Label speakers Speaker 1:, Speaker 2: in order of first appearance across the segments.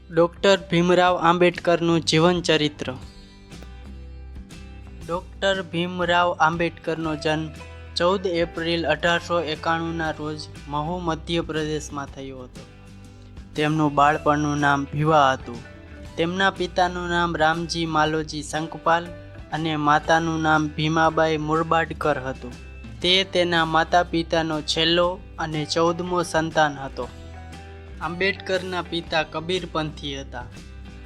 Speaker 1: Doctor Bhimrao આંબેડકરનું જીવનચરિત્ર. Doctor Bhimrao આંબેડકરનો જન્મ 14 April 1891ના રોજ મહુ મધ્યપ્રદેશમાં થયો હતો. તેમનું બાળપણનું નામ ભીવા હતું. તેમના પિતાનું નામ રામજી માલોજી સંકપાલ અને માતાનું નામ ભીમાબાઈ મુરબાડકર હતું. તે તેના માતા પિતાનો છેલ્લો અને 14મો સંતાન હતો. આંબેડકરના પિતા કબીરપંથી હતા.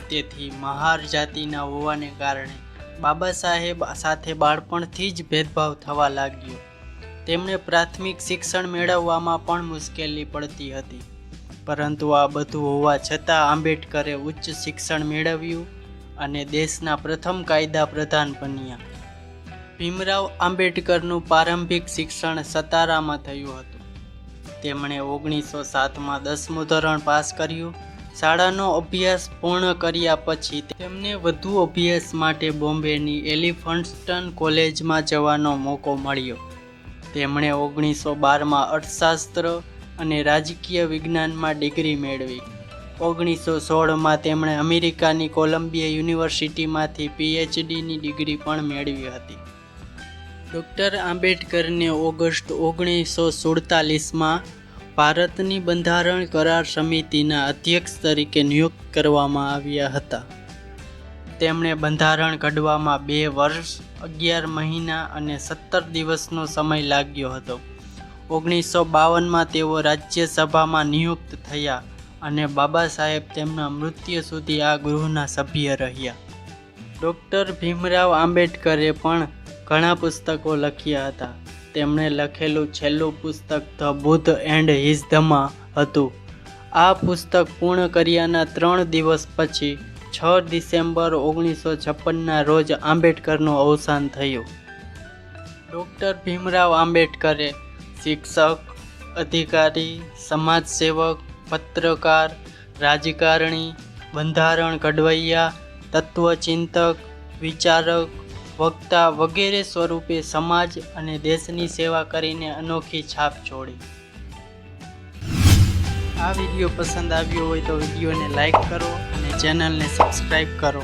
Speaker 1: તેથી મહાર જાતિના હોવાને કારણે બાબા સાહેબ સાથે બાળપણથી જ ભેદભાવ થવા લાગ્યો. તેમણે પ્રાથમિક શિક્ષણ મેળવવામાં પણ મુશ્કેલી પડતી હતી. પરંતુ આ બધું હોવા છતાં આંબેડકરે ઉચ્ચ શિક્ષણ મેળવ્યું અને દેશના પ્રથમ કાયદા પ્રધાન બન્યા. ભીમરાવ આંબેડકરનું પ્રારંભિક શિક્ષણ સતારામાં થયું હતું. તેમણે 1907માં 10મું ધોરણ પાસ કર્યું. શાળાનો અભ્યાસ પૂર્ણ કર્યા પછી તેમને વધુ અભ્યાસ માટે બોમ્બેની એલિફન્સ્ટન કોલેજમાં જવાનો મોકો મળ્યો. તેમણે 1912માં અર્થશાસ્ત્ર અને રાજકીય વિજ્ઞાનમાં ડિગ્રી મેળવી. 1916માં તેમણે અમેરિકાની કોલંબિયા યુનિવર્સિટીમાંથી PhDની ડિગ્રી પણ મેળવી હતી. ડૉક્ટર આંબેડકરને ઓગસ્ટ 1947માં ભારતની બંધારણ કરાર સમિતિના અધ્યક્ષ તરીકે નિયુક્ત કરવામાં આવ્યા હતા. તેમણે બંધારણ ઘડવામાં 2 વર્ષ, 11 મહિના અને 17 દિવસનો સમય લાગ્યો હતો. 1952માં તેઓ રાજ્યસભામાં નિયુક્ત થયા અને બાબા સાહેબ તેમના મૃત્યુ સુધી આ ગૃહના સભ્ય રહ્યા. ડૉક્ટર ભીમરાવ આંબેડકરે પણ ઘણા પુસ્તકો લખ્યા હતા. તેમણે લખેલું છેલ્લું પુસ્તક the Buddha and his Dhamma હતું. આ પુસ્તક પૂર્ણ કર્યાના 3 દિવસ પછી 6 ડિસેમ્બર 1956ના રોજ આંબેડકરનું અવસાન થયું. ડૉક્ટર ભીમરાવ આંબેડકરે શિક્ષક, અધિકારી, સમાજસેવક, પત્રકાર, રાજકારણી, બંધારણ ઘડવૈયા, તત્વચિંતક, વિચારક, વક્તા વગેરે સ્વરૂપે સમાજ અને દેશની સેવા કરીને અનોખી છાપ છોડી. આ વિડીયો પસંદ આવ્યો હોય તો વિડીયોને લાઈક કરો અને ચેનલને સબસ્ક્રાઈબ કરો.